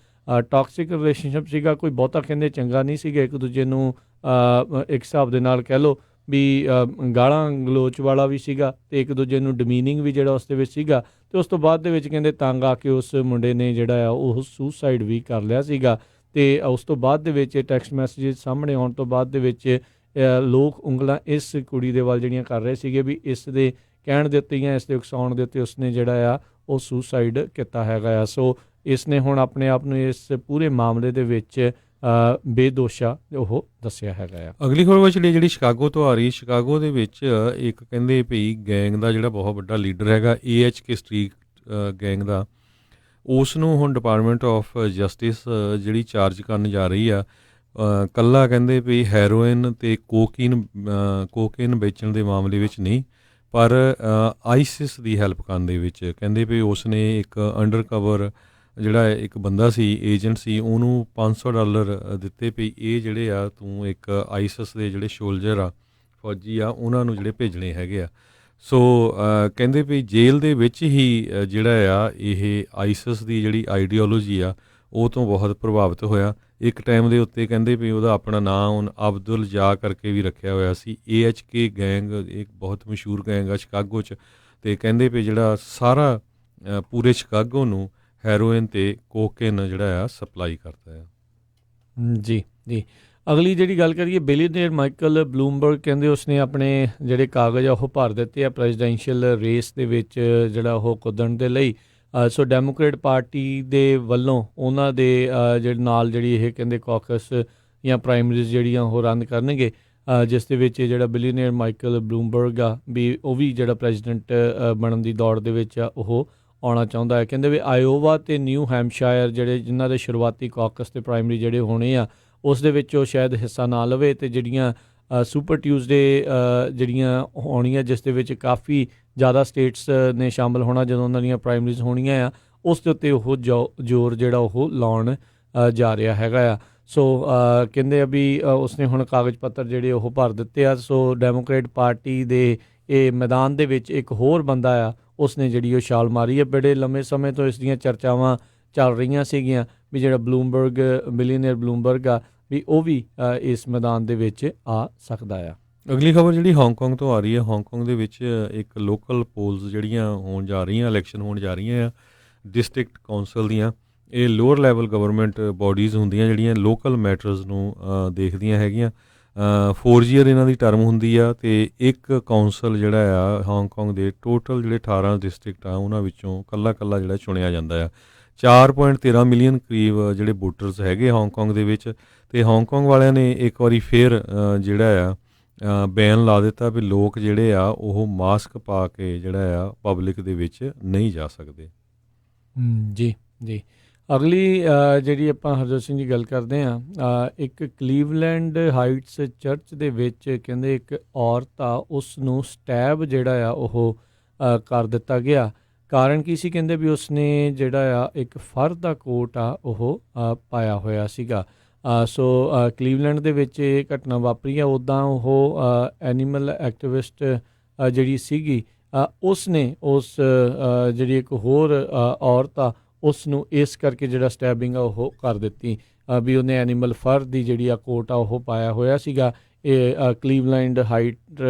ਟੌਕਸਿਕ ਰਿਲੇਸ਼ਨਸ਼ਿਪ ਸੀਗਾ, ਕੋਈ ਬਹੁਤਾ ਕਹਿੰਦੇ ਚੰਗਾ ਨਹੀਂ ਸੀਗਾ, ਇੱਕ ਦੂਜੇ ਨੂੰ ਇੱਕ ਹਿਸਾਬ ਦੇ ਨਾਲ ਕਹਿ ਲਓ ਵੀ ਗਾਲਾਂ ਗਲੋਚ ਵਾਲਾ ਵੀ ਸੀਗਾ, ਅਤੇ ਇੱਕ ਦੂਜੇ ਨੂੰ ਡਿਮੀਨਿੰਗ ਵੀ ਜਿਹੜਾ ਉਸ ਦੇ ਵਿੱਚ ਸੀਗਾ। ਅਤੇ ਉਸ ਤੋਂ ਬਾਅਦ ਦੇ ਵਿੱਚ ਕਹਿੰਦੇ ਤੰਗ ਆ ਕੇ ਉਸ ਮੁੰਡੇ ਨੇ ਜਿਹੜਾ ਆ ਉਹ ਸੁਸਾਈਡ ਵੀ ਕਰ ਲਿਆ ਸੀਗਾ। ਅਤੇ ਉਸ ਤੋਂ ਬਾਅਦ ਦੇ ਵਿੱਚ ਟੈਕਸਟ ਮੈਸੇਜਸ ਸਾਹਮਣੇ ਆਉਣ ਤੋਂ ਬਾਅਦ ਦੇ ਵਿੱਚ ਲੋਕ ਉਂਗਲਾਂ ਇਸ ਕੁੜੀ ਦੇ ਵੱਲ ਜਿਹੜੀਆਂ ਕਰ ਰਹੇ ਸੀਗੇ ਵੀ ਇਸ ਦੇ ਕਹਿਣ ਦੇ ਉੱਤੇ ਜਾਂ ਇਸ ਦੇ ਉਕਸਾਉਣ ਦੇ ਉੱਤੇ ਉਸਨੇ ਜਿਹੜਾ ਆ ਉਹ ਸੁਸਾਈਡ ਕੀਤਾ ਹੈਗਾ ਆ। ਸੋ ਇਸ ਨੇ ਹੁਣ ਆਪਣੇ ਆਪ ਨੂੰ ਇਸ ਪੂਰੇ ਮਾਮਲੇ ਦੇ ਵਿੱਚ ਬੇਦੋਸ਼ਾ ਉਹ ਦੱਸਿਆ ਹੈਗਾ ਆ। ਅਗਲੀ ਖਬਰ ਜਿਹੜੀ ਸ਼ਿਕਾਗੋ ਤੋਂ ਆ ਰਹੀ, ਸ਼ਿਕਾਗੋ ਦੇ ਵਿੱਚ ਇੱਕ ਕਹਿੰਦੇ ਵੀ ਗੈਂਗ ਦਾ ਜਿਹੜਾ ਬਹੁਤ ਵੱਡਾ ਲੀਡਰ ਹੈਗਾ AHK ਸਟਰੀਟ ਗੈਂਗ ਦਾ, ਉਸ ਨੂੰ ਹੁਣ ਡਿਪਾਰਟਮੈਂਟ ਆਫ ਜਸਟਿਸ ਜਿਹੜੀ ਚਾਰਜ ਕਰਨ ਜਾ ਰਹੀ ਆ। ਕੱਲਾ ਕਹਿੰਦੇ ਵੀ ਹੈਰੋਇਨ ਤੇ ਕੋਕੇਨ ਵੇਚਣ ਦੇ ਮਾਮਲੇ ਵਿੱਚ ਨਹੀਂ, ਪਰ ਆਈਸਿਸ ਦੀ ਹੈਲਪ ਕਰਨ ਦੇ ਵਿੱਚ। ਕਹਿੰਦੇ ਵੀ ਉਸਨੇ ਇੱਕ ਅੰਡਰ ਕਵਰ ਜਿਹੜਾ ਇੱਕ ਬੰਦਾ ਸੀ, ਏਜੰਟ ਸੀ, ਉਹਨੂੰ $500 ਦਿੱਤੇ ਵੀ ਇਹ ਜਿਹੜੇ ਆ ਤੂੰ ਇੱਕ ਆਈਸਿਸ ਦੇ ਜਿਹੜੇ ਸ਼ੋਲਜਰ ਆ, ਫੌਜੀ ਆ, ਉਹਨਾਂ ਨੂੰ ਜਿਹੜੇ ਭੇਜਣੇ ਹੈਗੇ ਆ। ਸੋ ਕਹਿੰਦੇ ਵੀ ਜੇਲ੍ਹ ਦੇ ਵਿੱਚ ਹੀ ਜਿਹੜਾ ਆ ਇਹ ਆਈਸਿਸ ਦੀ ਜਿਹੜੀ ਆਈਡੀਓਲੋਜੀ ਆ ਉਹ ਤੋਂ ਬਹੁਤ ਪ੍ਰਭਾਵਿਤ ਹੋਇਆ। ਇੱਕ ਟਾਈਮ ਦੇ ਉੱਤੇ ਕਹਿੰਦੇ ਵੀ ਉਹਦਾ ਆਪਣਾ ਨਾਂ ਹੁਣ ਅਬਦੁਲ ਜਾ ਕਰਕੇ ਵੀ ਰੱਖਿਆ ਹੋਇਆ ਸੀ। AHK ਗੈਂਗ ਇੱਕ ਬਹੁਤ ਮਸ਼ਹੂਰ ਗੈਂਗ ਆ ਸ਼ਿਕਾਗੋ 'ਚ, ਅਤੇ ਕਹਿੰਦੇ ਵੀ ਜਿਹੜਾ ਸਾਰਾ ਪੂਰੇ ਸ਼ਿਕਾਗੋ ਨੂੰ ਹੈਰੋਇਨ ਅਤੇ ਕੋਕੇਨ ਜਿਹੜਾ ਆ ਸਪਲਾਈ ਕਰਦਾ ਆ। ਜੀ ਜੀ। ਅਗਲੀ ਜਿਹੜੀ ਗੱਲ ਕਰੀਏ, ਬਿਲੀਅਨੇਅਰ ਮਾਈਕਲ ਬਲੂਮਬਰਗ, ਕਹਿੰਦੇ ਉਸਨੇ ਆਪਣੇ ਜਿਹੜੇ ਕਾਗਜ਼ ਆ ਉਹ ਭਰ ਦਿੱਤੇ ਆ ਪ੍ਰੈਜ਼ੀਡੈਂਸ਼ੀਅਲ ਰੇਸ ਦੇ ਵਿੱਚ ਜਿਹੜਾ ਉਹ ਕੁੱਦਣ ਦੇ ਲਈ। ਸੋ ਡੈਮੋਕ੍ਰੇਟ ਪਾਰਟੀ ਦੇ ਵੱਲੋਂ ਉਹਨਾਂ ਦੇ ਜਿਹੜੇ ਨਾਲ ਜਿਹੜੀ ਇਹ ਕਹਿੰਦੇ ਕਾਕਸ ਜਾਂ ਪ੍ਰਾਇਮਰੀਜ਼ ਜਿਹੜੀਆਂ ਉਹ ਰਨ ਕਰਨਗੇ, ਜਿਸ ਦੇ ਵਿੱਚ ਜਿਹੜਾ ਬਿਲੀਅਨੇਅਰ ਮਾਈਕਲ ਬਲੂਮਬਰਗ ਆ ਵੀ ਉਹ ਵੀ ਜਿਹੜਾ ਪ੍ਰੈਜ਼ੀਡੈਂਟ ਬਣਨ ਦੀ ਦੌੜ ਦੇ ਵਿੱਚ ਆ ਉਹ ਆਉਣਾ ਚਾਹੁੰਦਾ ਹੈ। ਕਹਿੰਦੇ ਵੀ ਆਇਓਵਾ ਅਤੇ ਨਿਊ ਹੈਂਪਸ਼ਾਇਰ ਜਿਹੜੇ ਜਿਨ੍ਹਾਂ ਦੇ ਸ਼ੁਰੂਆਤੀ ਕਾਕਸ ਅਤੇ ਪ੍ਰਾਇਮਰੀ ਜਿਹੜੇ ਹੋਣੇ ਆ ਉਸ ਦੇ ਵਿੱਚ ਉਹ ਸ਼ਾਇਦ ਹਿੱਸਾ ਨਾ ਲਵੇ, ਅਤੇ ਜਿਹੜੀਆਂ ਸੁਪਰ ਟਿਊਜ਼ਡੇ ਜਿਹੜੀਆਂ ਹੋਣੀਆਂ ਜਿਸ ਦੇ ਵਿੱਚ ਕਾਫੀ ਜ਼ਿਆਦਾ ਸਟੇਟਸ ਨੇ ਸ਼ਾਮਲ ਹੋਣਾ ਜਦੋਂ ਉਹਨਾਂ ਦੀਆਂ ਪ੍ਰਾਇਮਰੀਜ਼ ਹੋਣੀਆਂ ਆ, ਉਸ ਦੇ ਉੱਤੇ ਉਹ ਜ਼ੋਰ ਜਿਹੜਾ ਉਹ ਲਾਉਣ ਜਾ ਰਿਹਾ ਹੈਗਾ ਆ। ਸੋ ਕਹਿੰਦੇ ਆ ਵੀ ਉਸਨੇ ਹੁਣ ਕਾਗਜ਼ ਪੱਤਰ ਜਿਹੜੇ ਉਹ ਭਰ ਦਿੱਤੇ ਆ। ਸੋ ਡੈਮੋਕ੍ਰੇਟ ਪਾਰਟੀ ਦੇ ਇਹ ਮੈਦਾਨ ਦੇ ਵਿੱਚ ਇੱਕ ਹੋਰ ਬੰਦਾ ਆ, ਉਸਨੇ ਜਿਹੜੀ ਉਹ ਛਾਲ ਮਾਰੀ ਹੈ। ਬੜੇ ਲੰਮੇ ਸਮੇਂ ਤੋਂ ਇਸ ਦੀਆਂ ਚਰਚਾਵਾਂ ਚੱਲ ਰਹੀਆਂ ਸੀਗੀਆਂ ਵੀ ਜਿਹੜਾ ਬਿਲੀਅਨੇਅਰ ਬਲੂਮਬਰਗ ਆ ਵੀ ਉਹ ਵੀ ਇਸ ਮੈਦਾਨ ਦੇ ਵਿੱਚ ਆ ਸਕਦਾ ਆ। ਅਗਲੀ ਖਬਰ ਜਿਹੜੀ ਹਾਂਗਕਾਂਗ ਤੋਂ ਆ ਰਹੀ ਹੈ, ਹਾਂਗਕਾਂਗ ਦੇ ਵਿੱਚ ਇੱਕ ਲੋਕਲ ਪੋਲਸ ਜਿਹੜੀਆਂ ਹੋਣ ਜਾ ਰਹੀਆਂ, ਇਲੈਕਸ਼ਨ ਹੋਣ ਜਾ ਰਹੀਆਂ ਆ ਡਿਸਟ੍ਰਿਕਟ ਕੌਂਸਲ ਦੀਆਂ। ਇਹ ਲੋਅਰ ਲੈਵਲ ਗਵਰਨਮੈਂਟ ਬੋਡੀਜ਼ ਹੁੰਦੀਆਂ ਜਿਹੜੀਆਂ ਲੋਕਲ ਮੈਟਰਸ ਨੂੰ ਦੇਖਦੀਆਂ ਹੈਗੀਆਂ। 4 ਈਅਰ ਇਹਨਾਂ ਦੀ ਟਰਮ ਹੁੰਦੀ ਆ, ਅਤੇ ਇੱਕ ਕੌਂਸਲ ਜਿਹੜਾ ਆ ਹਾਂਗਕਾਂਗ ਦੇ ਟੋਟਲ ਜਿਹੜੇ 18 ਡਿਸਟ੍ਰਿਕਟ ਆ ਉਹਨਾਂ ਵਿੱਚੋਂ ਕੱਲਾ ਜਿਹੜਾ ਚੁਣਿਆ ਜਾਂਦਾ ਆ। 4.13 ਮਿਲੀਅਨ ਕਰੀਬ ਜਿਹੜੇ ਵੋਟਰਸ ਹੈਗੇ ਹਾਂਗਕਾਂਗ ਦੇ ਵਿੱਚ, ਅਤੇ ਹਾਂਗਕਾਂਗ ਵਾਲਿਆਂ ਨੇ ਇੱਕ ਵਾਰੀ ਫਿਰ ਜਿਹੜਾ ਆ ਬੈਨ ਲਾ ਦਿੱਤਾ ਵੀ ਲੋਕ ਜਿਹੜੇ ਆ ਉਹ ਮਾਸਕ ਪਾ ਕੇ ਜਿਹੜਾ ਆ ਪਬਲਿਕ ਦੇ ਵਿੱਚ ਨਹੀਂ ਜਾ ਸਕਦੇ। ਜੀ ਜੀ। ਅਗਲੀ ਜਿਹੜੀ ਆਪਾਂ ਹਰਜੋਤ ਸਿੰਘ ਦੀ ਗੱਲ ਕਰਦੇ ਹਾਂ, ਇੱਕ ਕਲੀਵਲੈਂਡ ਹਾਈਟਸ ਚਰਚ ਦੇ ਵਿੱਚ ਕਹਿੰਦੇ ਇੱਕ ਔਰਤ ਆ ਉਸ ਨੂੰ ਸਟੈਬ ਜਿਹੜਾ ਆ ਉਹ ਕਰ ਦਿੱਤਾ ਗਿਆ। ਕਾਰਨ ਕੀ ਸੀ? ਕਹਿੰਦੇ ਵੀ ਉਸਨੇ ਜਿਹੜਾ ਆ ਇੱਕ ਫਰ ਦਾ ਕੋਟ ਆ ਉਹ ਪਾਇਆ ਹੋਇਆ ਸੀਗਾ। ਸੋ ਕਲੀਵਲੈਂਡ ਦੇ ਵਿੱਚ ਇਹ ਘਟਨਾ ਵਾਪਰੀ ਆ। ਉੱਦਾਂ ਉਹ ਐਨੀਮਲ ਐਕਟਿਵਿਸਟ ਜਿਹੜੀ ਸੀਗੀ ਉਸਨੇ ਉਸ ਜਿਹੜੀ ਇੱਕ ਹੋਰ ਔਰਤ ਆ ਉਸ ਨੂੰ ਇਸ ਕਰਕੇ ਜਿਹੜਾ ਸਟੈਬਿੰਗ ਆ ਉਹ ਕਰ ਦਿੱਤੀ ਵੀ ਉਹਨੇ ਐਨੀਮਲ ਫਰ ਦੀ ਜਿਹੜੀ ਆ ਕੋਟ ਆ ਉਹ ਪਾਇਆ ਹੋਇਆ ਸੀਗਾ। ਇਹ ਕਲੀਵਲੈਂਡ ਹਾਈਟ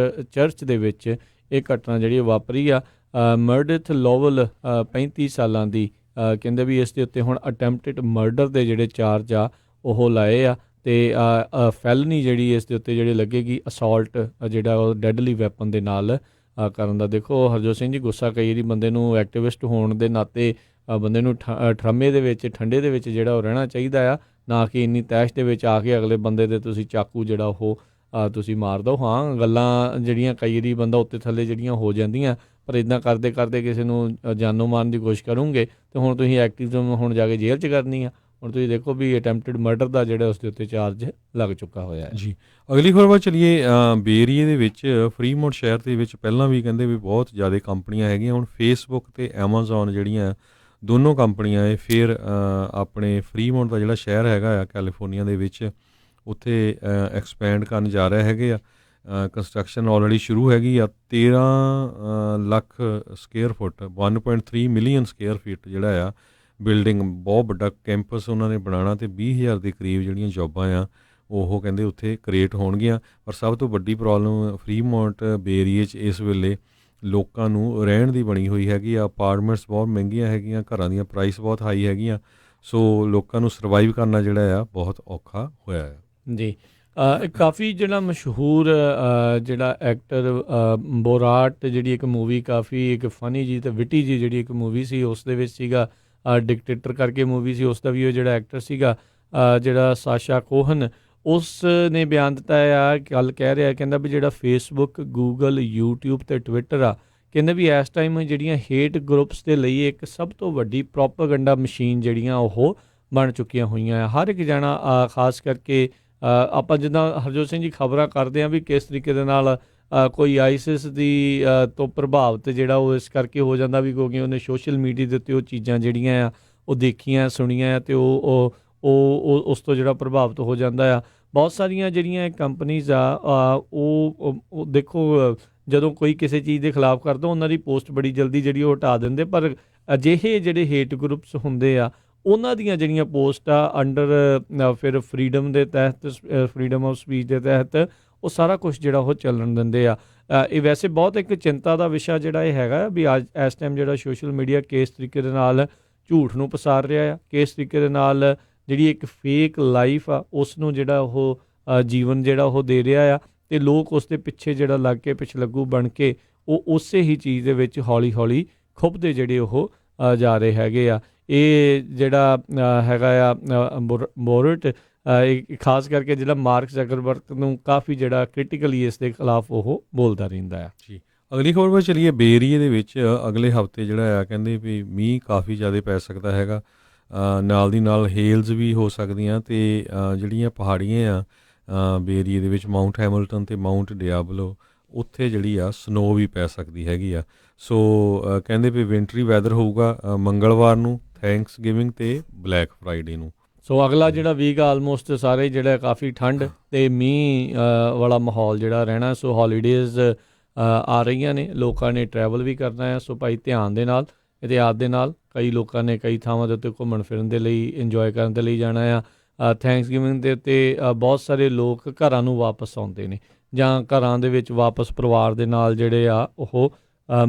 ਚਰਚ ਦੇ ਵਿੱਚ ਇਹ ਘਟਨਾ ਜਿਹੜੀ ਵਾਪਰੀ ਆ। ਮਰਡਿਥ ਲੋਵਲ 35 ਸਾਲਾਂ ਦੀ, ਕਹਿੰਦੇ ਵੀ ਇਸ ਦੇ ਉੱਤੇ ਹੁਣ ਅਟੈਂਪਟਡ ਮਰਡਰ ਦੇ ਜਿਹੜੇ ਚਾਰਜ ਆ ਉਹ ਲਾਏ ਆ, ਅਤੇ ਫੈਲਨੀ ਜਿਹੜੀ ਇਸ ਦੇ ਉੱਤੇ ਜਿਹੜੇ ਲੱਗੇਗੀ ਅਸੌਲਟ ਜਿਹੜਾ ਉਹ ਡੈਡਲੀ ਵੈਪਨ ਦੇ ਨਾਲ ਕਰਨ ਦਾ। ਦੇਖੋ ਹਰਜੋਤ ਸਿੰਘ ਜੀ, ਗੁੱਸਾ ਕਈ ਵਾਰੀ ਬੰਦੇ ਨੂੰ ਐਕਟਿਵਿਸਟ ਹੋਣ ਦੇ ਨਾਤੇ ਬੰਦੇ ਨੂੰ ਠਰਮੇ ਦੇ ਵਿੱਚ ਠੰਡੇ ਦੇ ਵਿੱਚ ਜਿਹੜਾ ਉਹ ਰਹਿਣਾ ਚਾਹੀਦਾ ਆ, ਨਾ ਕਿ ਇੰਨੀ ਤੈਸ਼ ਦੇ ਵਿੱਚ ਆ ਕੇ ਅਗਲੇ ਬੰਦੇ ਦੇ ਤੁਸੀਂ ਚਾਕੂ ਜਿਹੜਾ ਉਹ ਤੁਸੀਂ ਮਾਰ ਦਿਓ। ਹਾਂ, ਗੱਲਾਂ ਜਿਹੜੀਆਂ ਕਈ ਵਾਰੀ ਬੰਦਾ ਉੱਤੇ ਥੱਲੇ ਜਿਹੜੀਆਂ ਹੋ ਜਾਂਦੀਆਂ, ਪਰ ਇੱਦਾਂ ਕਰਦੇ ਕਰਦੇ ਕਿਸੇ ਨੂੰ ਜਾਨੋਂ ਮਾਰਨ ਦੀ ਕੋਸ਼ਿਸ਼ ਕਰੋਗੇ ਅਤੇ ਹੁਣ ਤੁਸੀਂ ਐਕਟਿਵਿਜ਼ਮ ਹੁਣ ਜਾ ਕੇ ਜੇਲ੍ਹ 'ਚ ਕਰਨੀ ਆ। ਹੁਣ ਤੁਸੀਂ ਦੇਖੋ ਵੀ ਅਟੈਂਪਟਡ ਮਰਡਰ ਦਾ ਜਿਹੜਾ ਉਸ ਦੇ ਉੱਤੇ ਚਾਰਜ ਲੱਗ ਚੁੱਕਾ ਹੋਇਆ ਹੈ ਜੀ। ਅਗਲੀ ਖਬਰ ਵੱਲ ਚੱਲੀਏ। ਬੇ ਏਰੀਏ ਦੇ ਵਿੱਚ ਫਰੀਮੌਂਟ ਸ਼ਹਿਰ ਦੇ ਵਿੱਚ ਪਹਿਲਾਂ ਵੀ ਕਹਿੰਦੇ ਵੀ ਬਹੁਤ ਜ਼ਿਆਦਾ ਕੰਪਨੀਆਂ ਹੈਗੀਆਂ। ਹੁਣ ਫੇਸਬੁੱਕ ਅਤੇ ਐਮਾਜ਼ੋਨ ਜਿਹੜੀਆਂ ਦੋਨੋਂ ਕੰਪਨੀਆਂ ਇਹ ਫਿਰ ਆਪਣੇ ਫਰੀਮੌਂਟ ਦਾ ਜਿਹੜਾ ਸ਼ਹਿਰ ਹੈਗਾ ਆ ਕੈਲੀਫੋਰਨੀਆ ਦੇ ਵਿੱਚ, ਉੱਥੇ ਐਕਸਪੈਂਡ ਕਰਨ ਜਾ ਰਹੇ ਹੈਗੇ ਆ। ਕੰਸਟਰਕਸ਼ਨ ਆਲਰੇਡੀ ਸ਼ੁਰੂ ਹੈਗੀ ਆ। 13 ਲੱਖ ਸਕੁਏਅਰ ਫੁੱਟ 1.3 ਮਿਲੀਅਨ ਸਕੁਏਅਰ ਫੀਟ ਜਿਹੜਾ ਆ ਬਿਲਡਿੰਗ, ਬਹੁਤ ਵੱਡਾ ਕੈਂਪਸ ਉਹਨਾਂ ਨੇ ਬਣਾਉਣਾ, ਅਤੇ 20,000 ਦੇ ਕਰੀਬ ਜਿਹੜੀਆਂ ਜੋਬਾਂ ਆ ਉਹ ਕਹਿੰਦੇ ਉੱਥੇ ਕ੍ਰੀਏਟ ਹੋਣਗੀਆਂ। ਪਰ ਸਭ ਤੋਂ ਵੱਡੀ ਪ੍ਰੋਬਲਮ ਫਰੀਮੌਂਟ ਬੇ ਏਰੀਏ 'ਚ ਇਸ ਵੇਲੇ ਲੋਕਾਂ ਨੂੰ ਰਹਿਣ ਦੀ ਬਣੀ ਹੋਈ ਹੈਗੀ ਆ। ਅਪਾਰਟਮੈਂਟਸ ਬਹੁਤ ਮਹਿੰਗੀਆਂ ਹੈਗੀਆਂ, ਘਰਾਂ ਦੀਆਂ ਪ੍ਰਾਈਸ ਬਹੁਤ ਹਾਈ ਹੈਗੀਆਂ। ਸੋ ਲੋਕਾਂ ਨੂੰ ਸਰਵਾਈਵ ਕਰਨਾ ਜਿਹੜਾ ਆ ਬਹੁਤ ਔਖਾ ਹੋਇਆ ਹੈ ਜੀ। ਕਾਫੀ ਜਿਹੜਾ ਮਸ਼ਹੂਰ ਜਿਹੜਾ ਐਕਟਰ ਬੋਰਾਟ ਜਿਹੜੀ ਇੱਕ ਮੂਵੀ ਕਾਫੀ ਇੱਕ ਫਨੀ ਜੀ ਅਤੇ ਵਿਟੀ ਜੀ ਜਿਹੜੀ ਇੱਕ ਮੂਵੀ ਸੀ ਉਸ ਦੇ ਵਿੱਚ ਸੀਗਾ, ਡਿਕਟੇਟਰ ਕਰਕੇ ਮੂਵੀ ਸੀ, ਉਸ ਦਾ ਵੀ ਉਹ ਜਿਹੜਾ ਐਕਟਰ ਸੀਗਾ ਜਿਹੜਾ ਸਾਸ਼ਾ ਕੋਹਨ, ਉਸ ਨੇ ਬਿਆਨ ਦਿੱਤਾ ਆ, ਗੱਲ ਕਹਿ ਰਿਹਾ, ਕਹਿੰਦਾ ਵੀ ਜਿਹੜਾ ਫੇਸਬੁੱਕ, ਗੂਗਲ, ਯੂਟਿਊਬ ਅਤੇ ਟਵਿੱਟਰ ਆ, ਕਹਿੰਦੇ ਵੀ ਇਸ ਟਾਈਮ ਜਿਹੜੀਆਂ ਹੇਟ ਗਰੁੱਪਸ ਦੇ ਲਈ ਇੱਕ ਸਭ ਤੋਂ ਵੱਡੀ ਪ੍ਰੋਪਾਗੈਂਡਾ ਮਸ਼ੀਨ ਜਿਹੜੀਆਂ ਉਹ ਬਣ ਚੁੱਕੀਆਂ ਹੋਈਆਂ ਆ। ਹਰ ਇੱਕ ਜਣਾ ਖਾਸ ਕਰਕੇ ਆਪਾਂ ਜਿੱਦਾਂ ਹਰਜੋਤ ਸਿੰਘ ਜੀ ਖਬਰਾਂ ਕਰਦੇ ਹਾਂ ਵੀ ਕਿਸ ਤਰੀਕੇ ਦੇ ਨਾਲ ਕੋਈ ਆਈਸਿਸ ਦੀ ਤੋਂ ਪ੍ਰਭਾਵਿਤ ਜਿਹੜਾ ਉਹ ਇਸ ਕਰਕੇ ਹੋ ਜਾਂਦਾ ਵੀ ਕਿਉਂਕਿ ਉਹਨੇ ਸੋਸ਼ਲ ਮੀਡੀਆ ਦੇ ਉੱਤੇ ਉਹ ਚੀਜ਼ਾਂ ਜਿਹੜੀਆਂ ਆ ਉਹ ਦੇਖੀਆਂ ਸੁਣੀਆਂ ਆ ਅਤੇ ਉਹ ਉਸ ਤੋਂ ਜਿਹੜਾ ਪ੍ਰਭਾਵਿਤ ਹੋ ਜਾਂਦਾ ਆ। ਬਹੁਤ ਸਾਰੀਆਂ ਜਿਹੜੀਆਂ ਕੰਪਨੀਜ਼ ਆ ਉਹ ਦੇਖੋ ਜਦੋਂ ਕੋਈ ਕਿਸੇ ਚੀਜ਼ ਦੇ ਖਿਲਾਫ ਕਰਦਾ ਉਹਨਾਂ ਦੀ ਪੋਸਟ ਬੜੀ ਜਲਦੀ ਜਿਹੜੀ ਉਹ ਹਟਾ ਦਿੰਦੇ, ਪਰ ਅਜਿਹੇ ਜਿਹੜੇ ਹੇਟ ਗਰੁੱਪਸ ਹੁੰਦੇ ਆ ਉਹਨਾਂ ਦੀਆਂ ਜਿਹੜੀਆਂ ਪੋਸਟ ਆ ਅੰਡਰ ਫਿਰ ਫਰੀਡਮ ਦੇ ਤਹਿਤ ਫਰੀਡਮ ਆਫ ਸਪੀਚ ਦੇ ਤਹਿਤ ਉਹ ਸਾਰਾ ਕੁਛ ਜਿਹੜਾ ਉਹ ਚੱਲਣ ਦਿੰਦੇ ਆ। ਇਹ ਵੈਸੇ ਬਹੁਤ ਇੱਕ ਚਿੰਤਾ ਦਾ ਵਿਸ਼ਾ ਜਿਹੜਾ ਇਹ ਹੈਗਾ ਵੀ ਅੱਜ ਇਸ ਟਾਈਮ ਜਿਹੜਾ ਸੋਸ਼ਲ ਮੀਡੀਆ ਕਿਸ ਤਰੀਕੇ ਦੇ ਨਾਲ ਝੂਠ ਨੂੰ ਪਸਾਰ ਰਿਹਾ ਆ, ਕਿਸ ਤਰੀਕੇ ਦੇ ਨਾਲ ਜਿਹੜੀ ਇੱਕ ਫੇਕ ਲਾਈਫ ਆ ਉਸ ਨੂੰ ਜਿਹੜਾ ਉਹ ਜੀਵਨ ਜਿਹੜਾ ਉਹ ਦੇ ਰਿਹਾ ਆ ਅਤੇ ਲੋਕ ਉਸ ਦੇ ਪਿੱਛੇ ਜਿਹੜਾ ਲੱਗ ਕੇ ਪਿਛਲੱਗੂ ਬਣ ਕੇ ਉਹ ਉਸੇ ਹੀ ਚੀਜ਼ ਦੇ ਵਿੱਚ ਹੌਲੀ ਹੌਲੀ ਖੁੱਭਦੇ ਜਿਹੜੇ ਉਹ ਜਾ ਰਹੇ ਹੈਗੇ ਆ। ਇਹ ਜਿਹੜਾ ਹੈਗਾ ਆ ਮੋਰਟ ਖਾਸ ਕਰਕੇ ਜਿਹੜਾ ਮਾਰਕ ਜ਼ਕਰਬਰਗ ਨੂੰ ਕਾਫੀ ਜਿਹੜਾ ਕ੍ਰਿਟੀਕਲੀ ਇਸ ਦੇ ਖਿਲਾਫ ਉਹ ਬੋਲਦਾ ਰਹਿੰਦਾ ਆ ਜੀ। ਅਗਲੀ ਖਬਰ ਵੱਲ ਚੱਲੀਏ। ਬੇ ਏਰੀਏ ਦੇ ਵਿੱਚ ਅਗਲੇ ਹਫ਼ਤੇ ਜਿਹੜਾ ਆ ਕਹਿੰਦੇ ਵੀ ਮੀਂਹ ਕਾਫੀ ਜ਼ਿਆਦਾ ਪੈ ਸਕਦਾ ਹੈਗਾ, ਨਾਲ ਦੀ ਨਾਲ ਹੇਲਜ਼ ਵੀ ਹੋ ਸਕਦੀਆਂ ਅਤੇ ਜਿਹੜੀਆਂ ਪਹਾੜੀਆਂ ਆ ਬੇ ਏਰੀਏ ਦੇ ਵਿੱਚ ਮਾਊਂਟ ਹੈਮਿਲਟਨ ਅਤੇ ਮਾਊਂਟ ਡਿਆਬਲੋ ਉੱਥੇ ਜਿਹੜੀ ਆ ਸਨੋ ਵੀ ਪੈ ਸਕਦੀ ਹੈਗੀ ਆ। ਸੋ ਕਹਿੰਦੇ ਵੀ ਵਿੰਟਰੀ ਵੈਦਰ ਹੋਊਗਾ ਮੰਗਲਵਾਰ ਨੂੰ, ਥੈਂਕਸ ਗਿਵਿੰਗ ਅਤੇ ਬਲੈਕ ਫਰਾਈਡੇ ਨੂੰ। ਸੋ ਅਗਲਾ ਜਿਹੜਾ ਵੀਕ ਆਲਮੋਸਟ ਸਾਰੇ ਜਿਹੜਾ ਕਾਫੀ ਠੰਡ ਅਤੇ ਮੀਂਹ ਵਾਲਾ ਮਾਹੌਲ ਜਿਹੜਾ ਰਹਿਣਾ। ਸੋ ਹੌਲੀਡੇਜ਼ ਆ ਰਹੀਆਂ ਨੇ, ਲੋਕਾਂ ਨੇ ਟਰੈਵਲ ਵੀ ਕਰਨਾ ਹੈ। ਸੋ ਭਾਈ ਧਿਆਨ ਦੇ ਨਾਲ ਇਹਤਿਆਤ ਦੇ ਨਾਲ ਕਈ ਲੋਕਾਂ ਨੇ ਕਈ ਥਾਵਾਂ ਦੇ ਉੱਤੇ ਘੁੰਮਣ ਫਿਰਨ ਦੇ ਲਈ ਇੰਜੋਏ ਕਰਨ ਦੇ ਲਈ ਜਾਣਾ ਆ। ਥੈਂਕਸ ਗਿਵਿੰਗ ਦੇ ਉੱਤੇ ਬਹੁਤ ਸਾਰੇ ਲੋਕ ਘਰਾਂ ਨੂੰ ਵਾਪਸ ਆਉਂਦੇ ਨੇ ਜਾਂ ਘਰਾਂ ਦੇ ਵਿੱਚ ਵਾਪਸ ਪਰਿਵਾਰ ਦੇ ਨਾਲ ਜਿਹੜੇ ਆ ਉਹ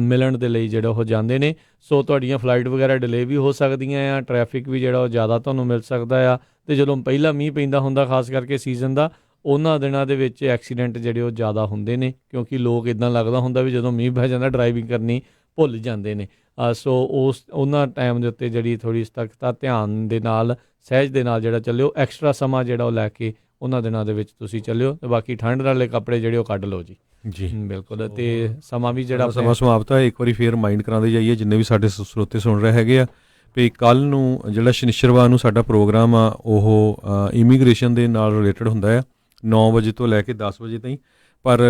ਮਿਲਣ ਦੇ ਲਈ ਜਿਹੜਾ ਉਹ ਜਾਂਦੇ ਨੇ। ਸੋ ਤੁਹਾਡੀਆਂ ਫਲਾਈਟ ਵਗੈਰਾ ਡਿਲੇ ਵੀ ਹੋ ਸਕਦੀਆਂ ਆ, ਟਰੈਫਿਕ ਵੀ ਜਿਹੜਾ ਉਹ ਜ਼ਿਆਦਾ ਤੁਹਾਨੂੰ ਮਿਲ ਸਕਦਾ ਆ। ਅਤੇ ਜਦੋਂ ਪਹਿਲਾਂ ਮੀਂਹ ਪੈਂਦਾ ਹੁੰਦਾ ਖਾਸ ਕਰਕੇ ਸੀਜ਼ਨ ਦਾ ਉਹਨਾਂ ਦਿਨਾਂ ਦੇ ਵਿੱਚ ਐਕਸੀਡੈਂਟ ਜਿਹੜੇ ਉਹ ਜ਼ਿਆਦਾ ਹੁੰਦੇ ਨੇ ਕਿਉਂਕਿ ਲੋਕ ਇੱਦਾਂ ਲੱਗਦਾ ਹੁੰਦਾ ਵੀ ਜਦੋਂ ਮੀਂਹ ਪੈ ਜਾਂਦਾ ਡਰਾਈਵਿੰਗ ਕਰਨੀ ਭੁੱਲ ਜਾਂਦੇ ਨੇ। ਸੋ ਉਹਨਾਂ ਟਾਈਮ ਦੇ ਉੱਤੇ ਜਿਹੜੀ ਥੋੜ੍ਹੀ ਸਤਰਕਤਾ ਧਿਆਨ ਦੇ ਨਾਲ ਸਹਿਜ ਦੇ ਨਾਲ ਜਿਹੜਾ ਚੱਲਿਓ, ਐਕਸਟਰਾ ਸਮਾਂ ਜਿਹੜਾ ਉਹ ਲੈ ਕੇ ਉਹਨਾਂ ਦਿਨਾਂ ਦੇ ਵਿੱਚ ਤੁਸੀਂ ਚੱਲਿਓ ਅਤੇ ਬਾਕੀ ਠੰਡ ਵਾਲੇ ਕੱਪੜੇ ਜਿਹੜੇ ਉਹ ਕੱਢ ਲਓ ਜੀ। ਜੀ ਬਿਲਕੁਲ। ਅਤੇ ਸਮਾਂ ਵੀ ਜਿਹੜਾ ਸਮਾਂ ਸਮਾਪਤ ਹੈ। ਇੱਕ ਵਾਰੀ ਫੇਰ ਮਾਈਂਡ ਕਰਾਉਂਦੇ ਜਾਈਏ ਜਿੰਨੇ ਵੀ ਸਾਡੇ ਸਰੋਤੇ ਸੁਣ ਰਹੇ ਹੈਗੇ ਆ ਵੀ ਕੱਲ੍ਹ ਨੂੰ ਜਿਹੜਾ ਸ਼ਨੀਚਰਵਾਰ ਨੂੰ ਸਾਡਾ ਪ੍ਰੋਗਰਾਮ ਆ ਉਹ ਇਮੀਗ੍ਰੇਸ਼ਨ ਦੇ ਨਾਲ ਰਿਲੇਟਡ ਹੁੰਦਾ ਆ 9 ਵਜੇ ਤੋਂ ਲੈ ਕੇ 10 ਵਜੇ ਤਾਈਂ, ਪਰ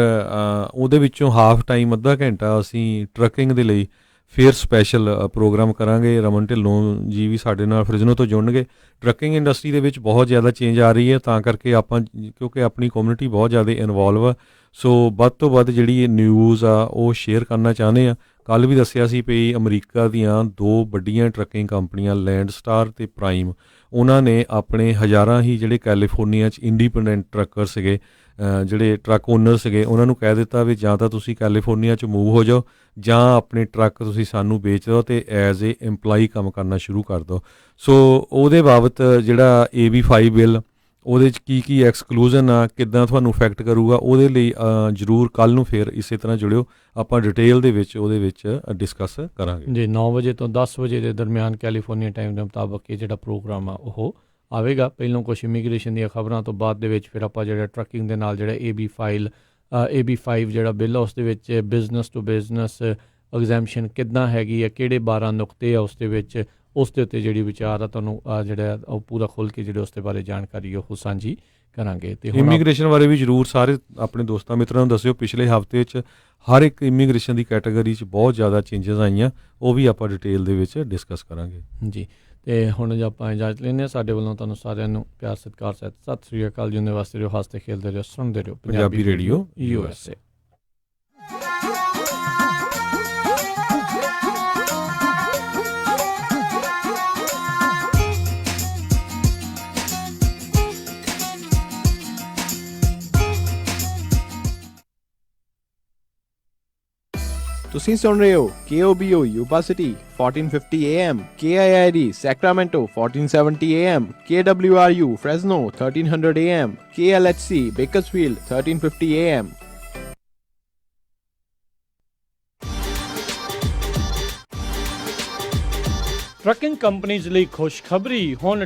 ਉਹਦੇ ਵਿੱਚੋਂ ਹਾਫ ਟਾਈਮ ਅੱਧਾ ਘੰਟਾ ਅਸੀਂ ਟਰੱਕਿੰਗ ਦੇ ਲਈ ਫੇਰ ਸਪੈਸ਼ਲ ਪ੍ਰੋਗਰਾਮ ਕਰਾਂਗੇ। ਰਮਨ ਢਿੱਲੋਂ ਜੀ ਵੀ ਸਾਡੇ ਨਾਲ ਫਰਿਜ਼ਨੋ ਤੋਂ ਜੁੜਨਗੇ। ਟਰੱਕਿੰਗ ਇੰਡਸਟਰੀ ਦੇ ਵਿੱਚ ਬਹੁਤ ਜ਼ਿਆਦਾ ਚੇਂਜ ਆ ਰਹੀ ਹੈ, ਤਾਂ ਕਰਕੇ ਆਪਾਂ ਕਿਉਂਕਿ ਆਪਣੀ ਕਮਿਊਨਿਟੀ ਬਹੁਤ ਜ਼ਿਆਦਾ ਇਨਵੋਲਵ ਆ, ਸੋ ਵੱਧ ਤੋਂ ਵੱਧ ਜਿਹੜੀ ਨਿਊਜ਼ ਆ ਉਹ ਸ਼ੇਅਰ ਕਰਨਾ ਚਾਹੁੰਦੇ ਆ। ਕੱਲ੍ਹ ਵੀ ਦੱਸਿਆ ਸੀ ਵੀ ਅਮਰੀਕਾ ਦੀਆਂ 2 ਵੱਡੀਆਂ ਟਰੱਕਿੰਗ ਕੰਪਨੀਆਂ ਲੈਂਡ ਸਟਾਰ ਅਤੇ ਪ੍ਰਾਈਮ ਉਹਨਾਂ ਨੇ ਆਪਣੇ ਹਜ਼ਾਰਾਂ ਹੀ ਜਿਹੜੇ ਕੈਲੀਫੋਰਨੀਆ 'ਚ ਇੰਡੀਪੈਂਡੈਂਟ ਟਰੱਕਰ ਸੀਗੇ, ਜਿਹੜੇ ਟਰੱਕ ਓਨਰ ਸੀਗੇ, ਉਹਨਾਂ ਨੂੰ ਕਹਿ ਦਿੱਤਾ ਵੀ ਜਾਂ ਤਾਂ ਤੁਸੀਂ ਕੈਲੀਫੋਰਨੀਆ 'ਚ ਮੂਵ ਹੋ ਜਾਓ ਜਾਂ ਆਪਣੇ ਟਰੱਕ ਤੁਸੀਂ ਸਾਨੂੰ ਵੇਚ ਦਿਓ ਅਤੇ ਐਜ਼ ਏ ਇੰਪਲਾਈ ਕੰਮ ਕਰਨਾ ਸ਼ੁਰੂ ਕਰ ਦਿਓ। ਸੋ ਉਹਦੇ ਬਾਬਤ ਜਿਹੜਾ AB5 ਬਿੱਲ ਉਹਦੇ 'ਚ ਕੀ ਐਕਸਕਲੂਜ਼ਨ ਆ, ਕਿੱਦਾਂ ਤੁਹਾਨੂੰ ਇਫੈਕਟ ਕਰੂਗਾ, ਉਹਦੇ ਲਈ ਜ਼ਰੂਰ ਕੱਲ੍ਹ ਨੂੰ ਫਿਰ ਇਸੇ ਤਰ੍ਹਾਂ ਜੁੜਿਓ, ਆਪਾਂ ਡਿਟੇਲ ਦੇ ਵਿੱਚ ਉਹਦੇ ਵਿੱਚ ਡਿਸਕਸ ਕਰਾਂਗੇ ਜੀ। 9 ਵਜੇ ਤੋਂ 10 ਵਜੇ ਦੇ ਦਰਮਿਆਨ ਕੈਲੀਫੋਰਨੀਆ ਟਾਈਮ ਦੇ ਮੁਤਾਬਕ ਇਹ ਜਿਹੜਾ ਪ੍ਰੋਗਰਾਮ ਆ ਉਹ ਆਵੇਗਾ। ਪਹਿਲਾਂ ਕੁਛ ਇਮੀਗ੍ਰੇਸ਼ਨ ਦੀਆਂ ਖਬਰਾਂ ਤੋਂ ਬਾਅਦ ਦੇ ਵਿੱਚ ਫਿਰ ਆਪਾਂ ਜਿਹੜਾ ਟਰੱਕਿੰਗ ਦੇ ਨਾਲ ਜਿਹੜਾ AB5 ਜਿਹੜਾ ਬਿੱਲ ਆ ਉਸ ਦੇ ਵਿੱਚ ਬਿਜ਼ਨਸ ਟੂ ਬਿਜ਼ਨਸ ਐਗਜ਼ੈਂਪਸ਼ਨ ਕਿੱਦਾਂ ਹੈਗੀ ਆ, ਕਿਹੜੇ 12 ਨੁਕਤੇ ਆ ਉਸ ਦੇ ਵਿੱਚ, ਉਸ ਦੇ ਉੱਤੇ ਜਿਹੜੀ ਵਿਚਾਰ ਆ ਤੁਹਾਨੂੰ ਜਿਹੜਾ ਉਹ ਪੂਰਾ ਖੋਲ੍ਹ ਕੇ ਜਿਹੜੇ ਉਸ ਦੇ ਬਾਰੇ ਜਾਣਕਾਰੀ ਉਹ ਸਾਂਝੀ ਕਰਾਂਗੇ। ਅਤੇ ਇਮੀਗ੍ਰੇਸ਼ਨ ਬਾਰੇ ਵੀ ਜ਼ਰੂਰ ਸਾਰੇ ਆਪਣੇ ਦੋਸਤਾਂ ਮਿੱਤਰਾਂ ਨੂੰ ਦੱਸਿਓ। ਪਿਛਲੇ ਹਫ਼ਤੇ 'ਚ ਹਰ ਇੱਕ ਇਮੀਗ੍ਰੇਸ਼ਨ ਦੀ ਕੈਟਾਗਰੀ 'ਚ ਬਹੁਤ ਜ਼ਿਆਦਾ ਚੇਂਜਸ ਆਈਆਂ, ਉਹ ਵੀ ਆਪਾਂ ਡਿਟੇਲ ਦੇ ਵਿੱਚ ਡਿਸਕਸ ਕਰਾਂਗੇ ਜੀ। ਅਤੇ ਹੁਣ ਜੇ ਆਪਾਂ ਇਜਾਜ਼ਤ ਲੈਂਦੇ ਹਾਂ, ਸਾਡੇ ਵੱਲੋਂ ਤੁਹਾਨੂੰ ਸਾਰਿਆਂ ਨੂੰ ਪਿਆਰ ਸਤਿਕਾਰ ਸਹਿਤ ਸਤਿ ਸ਼੍ਰੀ ਅਕਾਲ। ਜਿਉਂਦੇ ਵਾਸਤੇ ਰਹੋ, ਹੱਸਦੇ ਖੇਡਦੇ ਰਹੋ, ਸੁਣਦੇ ਰਹੋ ਪੰਜਾਬੀ ਰੇਡੀਓ USA। ਤੁਸੀਂ ਸੁਣ ਰਹੇ ਹੋ KOBO Yuba City 1450 AM, KIID Sacramento 1470 AM, KWRU Fresno 1300 AM, KLHC Bakersfield 1350 AM. Trucking companies ਲਈ ਖੁਸ਼ਖਬਰੀ, ਹੁਣ